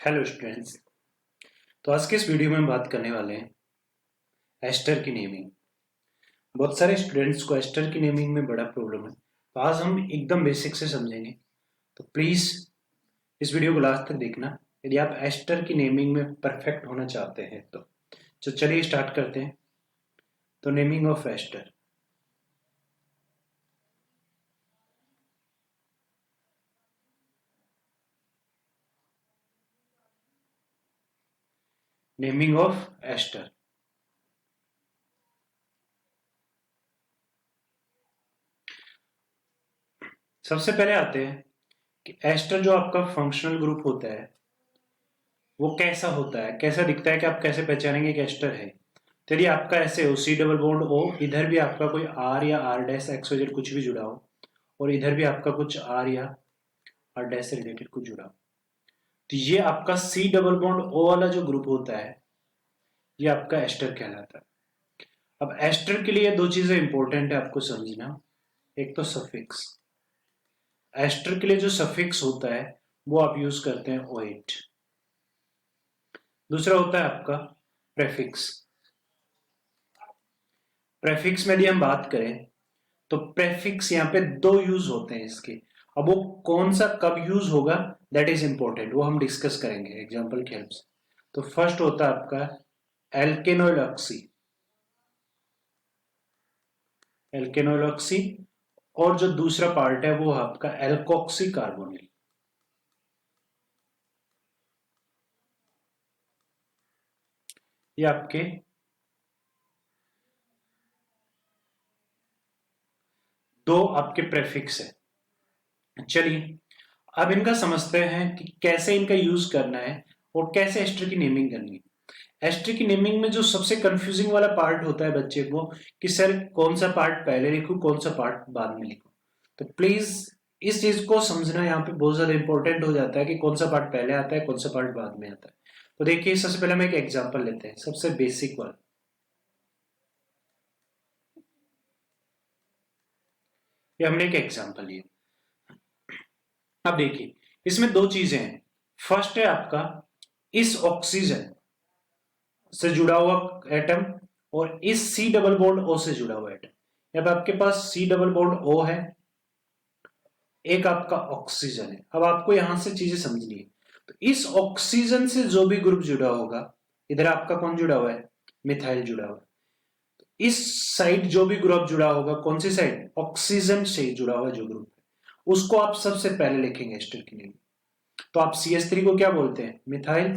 Hello students. तो आज के इस वीडियो में हम बात करने वाले हैं एस्टर की नेमिंग। बहुत सारे स्टूडेंट्स को एस्टर की नेमिंग में बड़ा प्रॉब्लम है, तो आज हम एकदम बेसिक से समझेंगे। तो प्लीज इस वीडियो को लास्ट तक देखना यदि आप एस्टर की नेमिंग में परफेक्ट होना चाहते हैं। तो चलिए स्टार्ट करते हैं। तो naming of ester. Naming of ester. सबसे पहले आते हैं कि एस्टर जो आपका फंक्शनल ग्रुप होता है वो कैसा होता है, कैसा दिखता है, कि आप कैसे पहचानेंगे कि एस्टर है। तो यदि आपका ऐसे हो सी डबल बॉन्ड ओ, इधर भी आपका कोई आर या R dash x y z कुछ भी जुड़ा हो, और इधर भी आपका कुछ आर या आर डैश से रिलेटेड कुछ जुड़ा हो, तो ये आपका सी डबल बॉन्ड ओ वाला जो ग्रुप होता है ये आपका एस्टर कहलाता है। अब एस्टर के लिए दो चीजें इंपॉर्टेंट है आपको समझना। एक तो सफिक्स। एस्टर के लिए जो सफिक्स होता है वो आप यूज करते हैं ओएट। दूसरा होता है आपका प्रेफिक्स। प्रेफिक्स में यदि हम बात करें तो प्रेफिक्स यहाँ पे दो यूज होते हैं इसके। अब वो कौन सा कब यूज होगा दैट इज इंपॉर्टेंट, वो हम डिस्कस करेंगे एग्जांपल के हेल्प से। तो फर्स्ट होता है आपका एल्केनोइल ऑक्सी। एल्केनोइल ऑक्सी। और जो दूसरा पार्ट है वो आपका एल्कोक्सी कार्बोनिल। ये आपके दो आपके प्रेफिक्स है। चलिए अब इनका समझते हैं कि कैसे इनका यूज करना है और कैसे एस्टर की नेमिंग करनी है। एस्टर की नेमिंग में जो सबसे कंफ्यूजिंग वाला पार्ट होता है बच्चे को कि सर कौन सा पार्ट पहले लिखूं कौन सा पार्ट बाद में लिखूं। तो प्लीज इस चीज को समझना यहाँ पे बहुत ज्यादा इंपॉर्टेंट हो जाता है कि कौन सा पार्ट पहले आता है कौन सा पार्ट बाद में आता है। तो देखिए सबसे पहले हम एक एग्जाम्पल लेते हैं, सबसे बेसिक वाला। ये हमने एक एग्जाम्पल लिया। अब देखिए इसमें दो चीजें हैं। फर्स्ट है आपका इस ऑक्सीजन से जुड़ा हुआ एटम और इस सी डबल बॉन्ड ओ से जुड़ा हुआ एटम। अब आपके पास सी डबल बॉन्ड ओ है, एक आपका ऑक्सीजन है। अब आपको यहां से चीजें समझनी है। तो इस ऑक्सीजन से जो भी ग्रुप जुड़ा होगा, इधर आपका कौन जुड़ा हुआ है, मिथाइल जुड़ा हुआ है। तो इस साइड जो भी ग्रुप जुड़ा होगा, कौन सी साइड, ऑक्सीजन से जुड़ा हुआ जो ग्रुप है, उसको आप सबसे पहले लिखेंगे एस्टर के लिए। तो आप CH3 को क्या बोलते हैं, मिथाइल।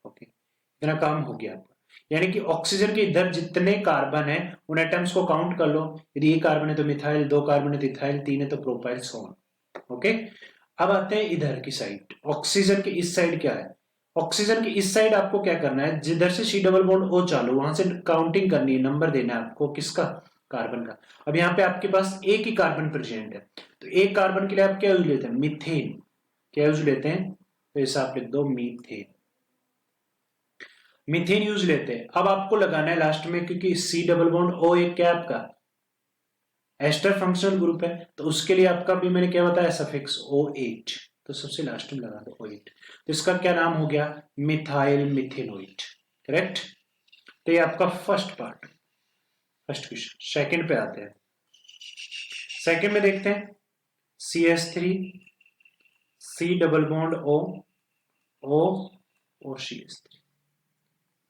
ओके, इतना काम हो गया आपका। यानी कि ऑक्सीजन के इधर जितने कार्बन है उन एटम्स को काउंट कर लो। यदि एक कार्बन है तो मिथाइल, दो कार्बन है तो इथाइल, तीन है तो प्रोपाइल, सो ऑन। ओके। अब आते हैं इधर की साइड। ऑक्सीजन के इस साइड क्या है, ऑक्सीजन के इस साइड आपको क्या करना है, जिधर से सी डबल बॉन्ड ओ चालू वहां से काउंटिंग करनी है, नंबर देना है आपको, किसका, कार्बन का। अब यहाँ पे आपके पास एक ही कार्बन प्रेजेंट है, तो एक कार्बन के लिए आप क्या यूज लेते हैं, मीथेन। क्या यूज लेते हैं, तो ऐसा आप लिख दो मीथेन। मीथेन यूज लेते हैं। अब आपको लगाना है लास्ट में, क्योंकि सी डबल बॉन्ड ओ एक क्या आपका एस्टर फंक्शनल ग्रुप है, तो उसके लिए आपका भी मैंने क्या बताया, सफिक्स O8। तो सबसे लास्ट में लगा दो O8। तो इसका क्या नाम हो गया, मिथाइल मिथेनोइट। करेक्ट। तो ये आपका first part, first question. Second पे आते हैं। सेकंड में देखते हैं CH3 C double bond O, O और CH3।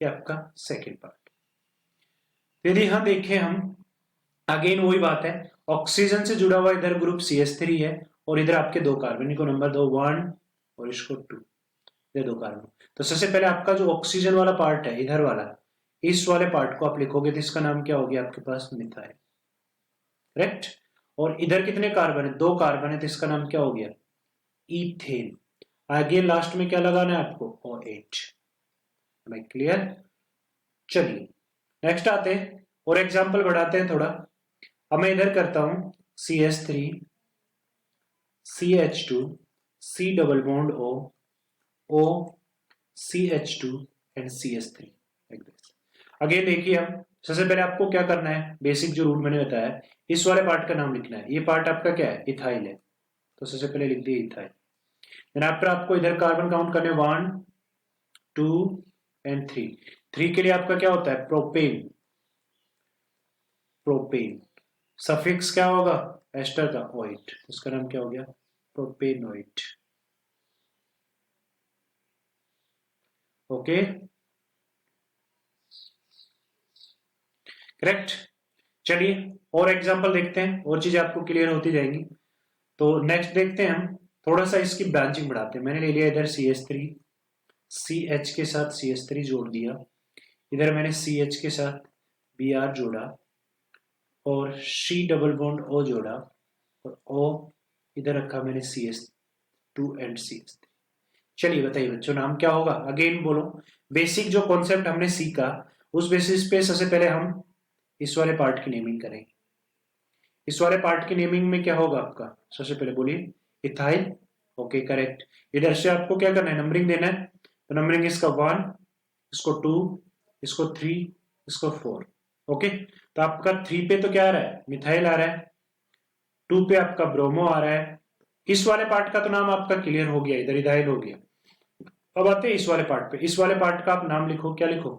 ये आपका सेकंड पार्ट। यदि हम देखें, हम अगेन वही बात है, ऑक्सीजन से जुड़ा हुआ इधर ग्रुप CH3 है और इधर आपके दो कार्बन, इनको नंबर दो 1 और इसको 2, ये दो कार्बन। तो सबसे पहले आपका जो ऑक्सीजन वाला पार्ट है इधर वाला, इस वाले पार्ट को आप लिखोगे तो इसका नाम क्या हो गया आपके पास, मिथाइल। करेक्ट। और इधर कितने कार्बन है, दो कार्बन है, तो इसका नाम क्या हो गया, इथेन। आगे लास्ट में क्या लगाना है आपको, OH। क्लियर। चलिए नेक्स्ट आते हैं और एग्जाम्पल बढ़ाते हैं थोड़ा। अब मैं इधर करता हूं CH3 CH2 C double bond O, O CH2 and CH3। Again देखिए, हम सबसे पहले आपको क्या करना है, बेसिक जो रूल मैंने बताया, इस वाले पार्ट का नाम लिखना है। ये पार्ट आपका क्या है, इथाइल है, तो सबसे पहले लिख दिए इथाइल। देन आफ्टर आपको इधर कार्बन काउंट करने 1 2 एंड 3। 3 के लिए आपका क्या होता है? प्रोपेन। प्रोपेन सफिक्स क्या होगा? एस्टर का ओइट, उसका नाम क्या हो गया? प्रोपेनोइट। Okay, correct. चलिए और एग्जांपल देखते हैं, और चीजें आपको क्लियर होती जाएंगी। तो नेक्स्ट देखते हैं हम, थोड़ा सा इसकी ब्रांचिंग बढ़ाते हैं। मैंने ले लिया इधर CH3, CH के साथ CH3 जोड़ दिया, इधर मैंने CH के साथ Br जोड़ा और C डबल बॉन्ड O जोड़ा और O इधर रखा मैंने CH2 एंड CH3। चलिए बताइए बच्चों नाम क्या होगा? अगेन बोलो, बेसिक जो कॉन्सेप्ट हमने सीखा उस बेसिस पे सबसे पहले हम इस वाले पार्ट की नेमिंग करेंगे। इस वाले पार्ट की नेमिंग में क्या होगा आपका? सबसे पहले बोलिए इथाइल। Okay correct. इधर से आपको क्या करना है? नंबरिंग देना है। तो नंबरिंग इसका 1, इसको 2, इसको 3, इसको 4। ओके, तो आपका 3 पे तो क्या आ रहा है? मिथाइल आ रहा है। 2 पे आपका ब्रोमो आ रहा है। इस वाले पार्ट का तो नाम आपका क्लियर हो गया, इधर इथाइल हो गया। अब आते हैं इस वाले पार्ट पे। इस वाले पार्ट का आप नाम लिखो, क्या लिखो?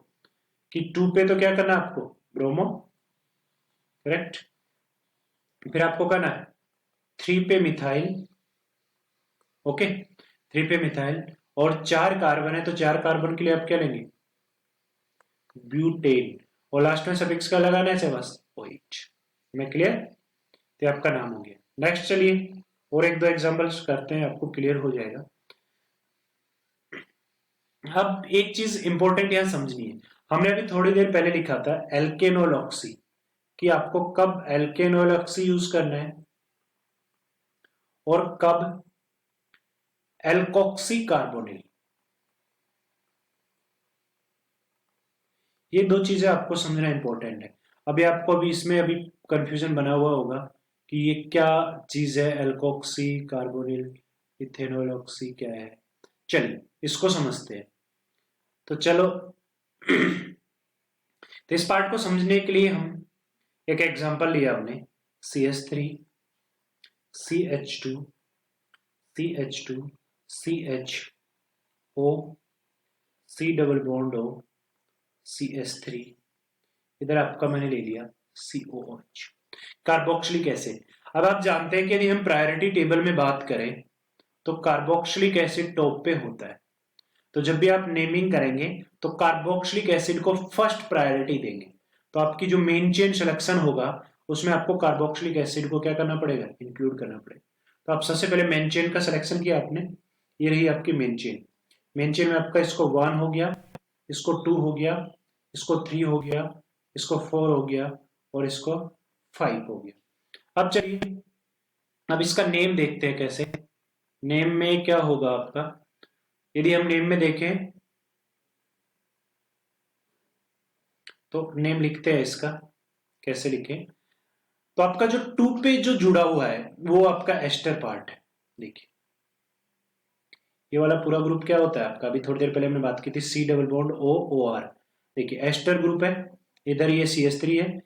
कि 2 पे तो क्या करना है आपको? Bromo, correct. फिर आपको करना है 3 पे मिथाइल। ओके, 3 पे मिथाइल और 4 कार्बन है तो 4 कार्बन के लिए आप क्या लेंगे? ब्यूटेन। और लास्ट में सफिक्स का लगाना है बस ओइट। मैं क्लियर? तो आपका नाम हो गया। नेक्स्ट चलिए और एक दो एग्जांपल्स करते हैं, आपको क्लियर हो जाएगा। अब एक चीज इंपॉर्टेंट यहां समझनी है, हमने अभी थोड़ी देर पहले लिखा था एल्केनोल ऑक्सी, कि आपको कब एल्केनोल ऑक्सी यूज करना है और कब एल्कोक्सी कार्बोनिल। ये दो चीजें आपको समझना इंपॉर्टेंट है। अभी आपको अभी इसमें अभी कंफ्यूजन बना हुआ होगा कि ये क्या चीज है, एल्कोक्सी कार्बोनिल, इथेनॉल ऑक्सी क्या है। चलिए इसको समझते हैं। तो चलो तो इस पार्ट को समझने के लिए हम एक एग्जांपल लिया हमने, CH3 CH2 CH2 CHO C double bond O CH3, इधर आपका मैंने ले लिया COH, कार्बोक्सिलिक एसिड। अब आप जानते हैं कि यदि हम प्रायोरिटी टेबल में बात करें तो कार्बोक्सिलिक एसिड टॉप पे होता है। तो जब भी आप नेमिंग करेंगे तो कार्बोक्सिलिक एसिड को फर्स्ट प्रायोरिटी देंगे। तो आपकी जो मेन चेन सिलेक्शन होगा उसमें आपको कार्बोक्सिलिक एसिड को क्या करना पड़ेगा? इंक्लूड करना पड़ेगा। तो आप सबसे पहले मेन चेन का सिलेक्शन किया आपने, ये रही आपकी मेन चेन। मेन चेन में आपका इसको 1 हो गया, इसको 2 हो गया, इसको 3 हो गया, इसको 4 हो गया और इसको 5 हो गया। अब चलिए अब इसका नेम देखते हैं कैसे। नेम में क्या होगा आपका? यदि हम नेम में देखें तो नेम लिखते हैं इसका, कैसे लिखें? तो आपका जो 2 पे जो जुड़ा हुआ है वो आपका एस्टर पार्ट है। देखिए ये वाला पूरा ग्रुप क्या होता है आपका? अभी थोड़ी देर पहले हमने बात की थी C double bond O OR। देखिए एस्टर ग्रुप है, इधर ये CH3 है,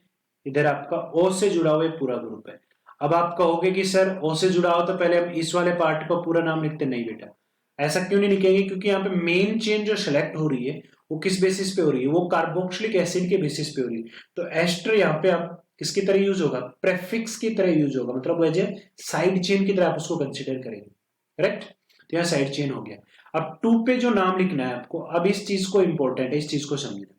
इधर आपका O से जुड़ा हुआ पूरा ग्रुप है। अब आप कहोगे कि सर O से जुड़ा हो तो पहले हम इस वाले पार्ट का पूरा नाम लिखते। नहीं बेटा, ऐसा क्यों नहीं लिखेंगे? क्योंकि यहाँ पे मेन चेन जो सिलेक्ट हो रही है वो किस बेसिस पे हो रही है? वो कार्बोक्सिलिक एसिड के बेसिस पे हो रही है। तो एस्टर यहाँ पे आप किसकी तरह यूज होगा? प्रेफिक्स की तरह यूज होगा, मतलब एज ए साइड चेन की तरह आप उसको कंसिडर करेंगे। करेक्ट? तो यहाँ साइड चेन हो गया। अब 2 पे जो नाम लिखना है आपको, अब इस चीज को इंपॉर्टेंट है, इस चीज को समझना।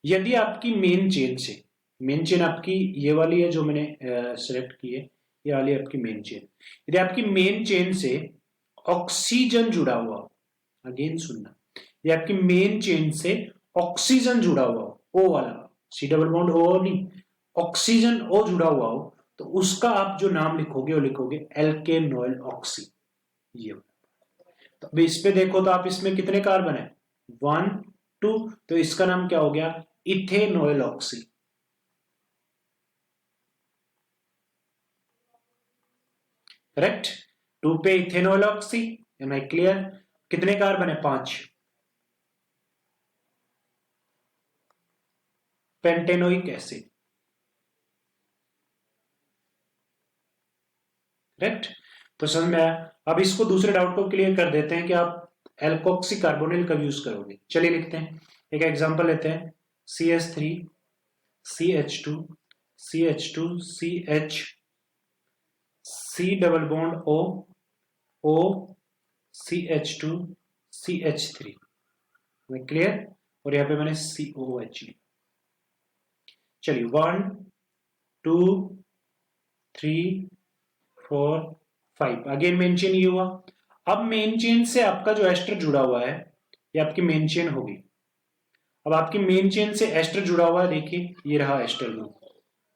यदि आपकी मेन चेन से, मेन चेन आपकी ये वाली है जो मैंने सिलेक्ट की है, ये वाली आपकी मेन चेन, यदि आपकी मेन चेन से ऑक्सीजन जुड़ा हुआ, अगेन सुनना, ये आपकी मेन चेन से ऑक्सीजन जुड़ा हुआ हो, ओ वाला, C डबल बॉन्ड O नहीं, ऑक्सीजन O जुड़ा हुआ हो, तो उसका आप जो नाम लिखोगे वो लिखोगे एल्केनोइल ऑक्सी। ये तो अभी इस पे देखो तो आप इसमें कितने कार्बन है? 1 2, तो इसका नाम क्या हो गया? Ethanoyl oxy. करेक्ट? 2 पे ethanoyl oxy. Am I clear? कितने कार्बन है? 5। Pentanoic acid. करेक्ट? तो समझ में आया। अब इसको दूसरे डाउट को क्लियर कर देते हैं कि आप एल्कोक्सी कार्बोनिल कब यूज करोगे। चलिए लिखते हैं, एक एग्जांपल लेते हैं, CH3 CH2 CH2 CH C double bond O O CH2 CH3 में क्लियर, और यहाँ पे मैंने COOH लिया। चलिए 1 2 3 4 5 अगेन मेन चेन ये हुआ। अब मेन चेन से आपका जो एस्टर जुड़ा हुआ है ये आपकी मेन चेन होगी। अब आपकी मेन चेन से एस्टर जुड़ा हुआ है, देखिए ये रहा एस्टर में,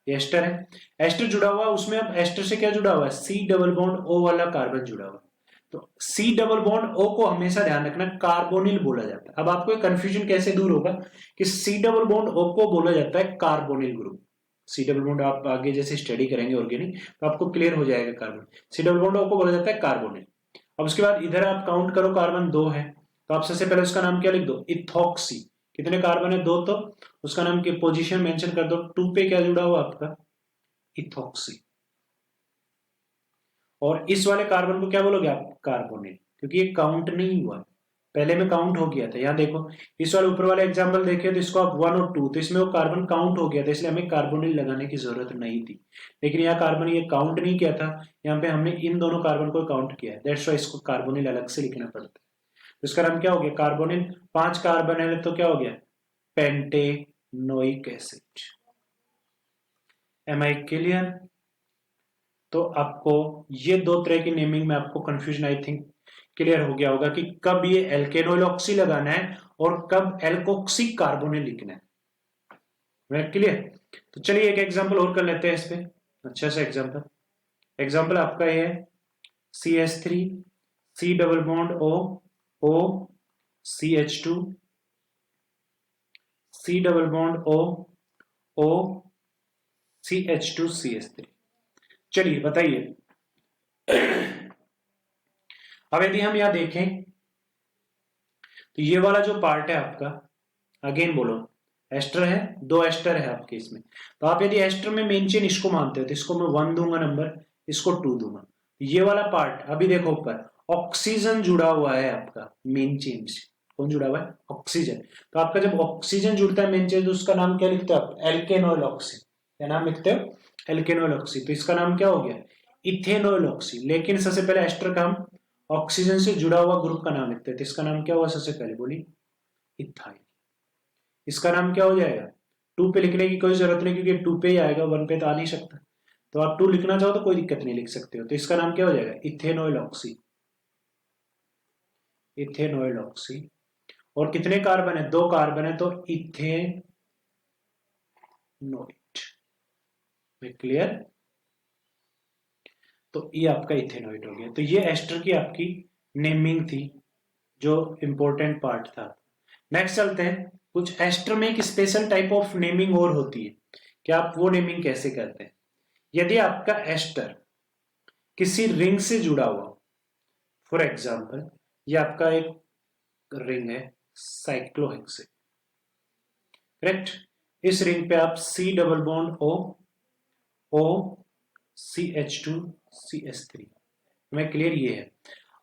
ये एस्टर है, एस्टर जुड़ा हुआ है, उसमें अब एस्टर से क्या जुड़ा हुआ है, C डबल बॉन्ड O वाला कार्बन जुड़ा हुआ है। तो C डबल बॉन्ड O को हमेशा ध्यान रखना कार्बोनिल बोला जाता है। अब आपको कंफ्यूजन कैसे दूर होगा कि C डबल बॉन्ड O को बोला जाता है carbonyl group. C double bond आप आगे जैसे स्टडी करेंगे ऑर्गेनिक तो आपको क्लियर हो जाएगा carbon, C double bond O को बोला जाता है कार्बोनिल। अब उसके बाद इधर आप काउंट करो, कार्बन 2 है, तो आप सबसे पहले उसका नाम क्या लिख दो, इथॉक्सी। कितने कार्बन है, 2, तो उसका नाम की पोजीशन मेंशन कर दो। 2 पे क्या जुड़ा हुआ आपका, इथॉक्सी। और इस वाले कार्बन को क्या बोलोगे आप, कार्बोनिल, क्योंकि ये काउंट नहीं हुआ, पहले में काउंट हो गया था। यहाँ देखो इस वाले ऊपर वाले एग्जाम्पल देखे तो इसको आप 1 और 2, तो इसमें वो कार्बन काउंट हो गया था, इसलिए हमें कार्बोनिल लगाने की जरूरत नहीं थी। लेकिन यहाँ कार्बन ये काउंट नहीं किया था, यहाँ पे हमने इन दोनों कार्बन को काउंट किया है, दैट्स व्हाई इसको कार्बोनिल अलग से लिखना पड़ता है। तो इसका नाम क्या हो गया, कार्बोनिल। 5 कार्बन है तो क्या हो गया, pentanoic acid. Am I clear. तो आपको ये 2 तरह की नेमिंग में आपको कंफ्यूजन आई थिंक क्लियर हो गया होगा कि कब ये एल्केनोइल ऑक्सी लगाना है और कब एल्कोक्सी कार्बोनिल लिखना है। क्लियर। तो चलिए एक एग्जांपल और कर लेते हैं इस पे, अच्छा सा एग्जांपल। एग्जांपल आपका ये है CH3 C double bond O O CH2 C double bond O O CH2 CH3। चलिए बताइए अब यदि हम यहां देखें तो ये वाला जो पार्ट है आपका, अगेन बोलो एस्टर है, 2 एस्टर है आपके इसमें। तो आप यदि एस्टर में मेन चेन इसको मानते हो तो इसको मैं 1 दूंगा नंबर, इसको 2 दूंगा। ये वाला पार्ट अभी देखो ऊपर ऑक्सीजन जुड़ा हुआ है आपका मेन चेन से, कौन जुड़ा हुआ है, ऑक्सीजन। तो आपका जब ऑक्सीजन जुड़ता है मेन चेन तो उसका नाम क्या लिखते हो आप, एल्केनोइल ऑक्सी। क्या नाम लिखते हो, एल्केनोइल ऑक्सी। तो इसका नाम क्या हो गया, इथेनोइल ऑक्सी। लेकिन सबसे पहले एस्टर का हम ऑक्सीजन से जुड़ा हुआ ग्रुप का नाम लिखते हैं, तो इसका नाम क्या हुआ सबसे पहले, बोली इथाइल। इसका नाम क्या हो जाएगा, 2 पे लिखने की कोई जरूरत नहीं क्योंकि 2 पे ही आएगा, 1 पे तो आ नहीं सकता। तो आप 2 लिखना चाहो तो कोई दिक्कत नहीं, लिख सकते हो। तो इसका नाम क्या हो जाएगा, इथेनोइल ऑक्सी। इथेनोइल ऑक्सी। और कितने कार्बन है, 2 कार्बन है, तो इथेनोइट में क्लियर। तो ये आपका इथेनोइट हो गया। तो ये एस्टर की आपकी नेमिंग थी जो इंपॉर्टेंट पार्ट था। नेक्स्ट चलते हैं, कुछ एस्टर में एक स्पेशल टाइप ऑफ नेमिंग और होती है कि आप वो नेमिंग कैसे करते हैं। यदि आपका एस्टर किसी रिंग से जुड़ा हुआ, फॉर एग्जांपल ये आपका एक रिंग है साइक्लोहेक्सेन, करेक्ट। इस रिंग पे आप C double bond O O CH2 CH3 में क्लियर ये है।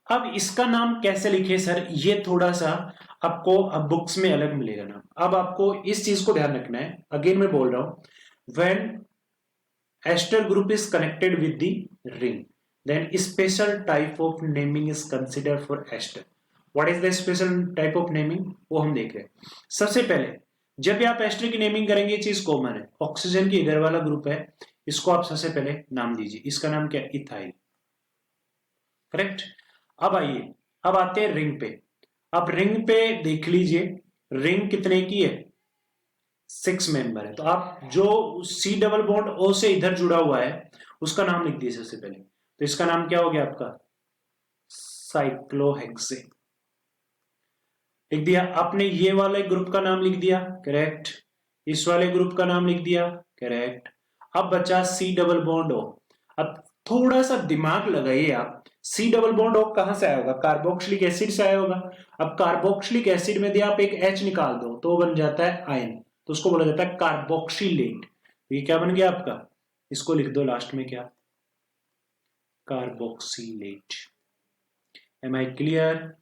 अब इसका नाम कैसे लिखे सर, ये थोड़ा सा आपको अब बुक्स में अलग मिलेगा नाम। अब आपको इस चीज को ध्यान रखना है, अगेन मैं बोल रहा हूं, when ester group is connected with the ring then special type of naming is consider for ester. What is the special type of naming, वो हम देख रहे हैं। सबसे पहले जब भी आप एस्टर की नेमिंग करेंगे, चीज कॉमन है, ऑक्सीजन की इधर वाला ग्रुप है, इसको आप सबसे पहले नाम दीजिए, इसका नाम क्या है, इथाइल, करेक्ट। अब आइए, अब आते हैं रिंग पे। अब रिंग पे देख लीजिए, रिंग कितने की है, 6 मेंबर है। तो आप जो C डबल बॉन्ड O से इधर जुड़ा हुआ है उसका नाम लिख दीजिए सबसे पहले। तो इसका नाम क्या हो गया आपका, साइक्लोहेक्सेन लिख दिया आपने। ये वाले ग्रुप का नाम लिख दिया, करेक्ट। इस वाले ग्रुप का नाम लिख दिया, करेक्ट। अब बचा C डबल बॉन्ड O। अब थोड़ा सा दिमाग लगाइए आप, C डबल बॉन्ड O कहां से आया होगा, कार्बोक्सिलिक एसिड से आया होगा। अब कार्बोक्सिलिक एसिड में यदि आप एक H निकाल दो तो बन जाता है आयन, तो उसको बोला जाता है कार्बोक्सिलेट। ये क्या बन गया आपका, इसको लिख दो लास्ट में क्या, carboxylate. Am I clear?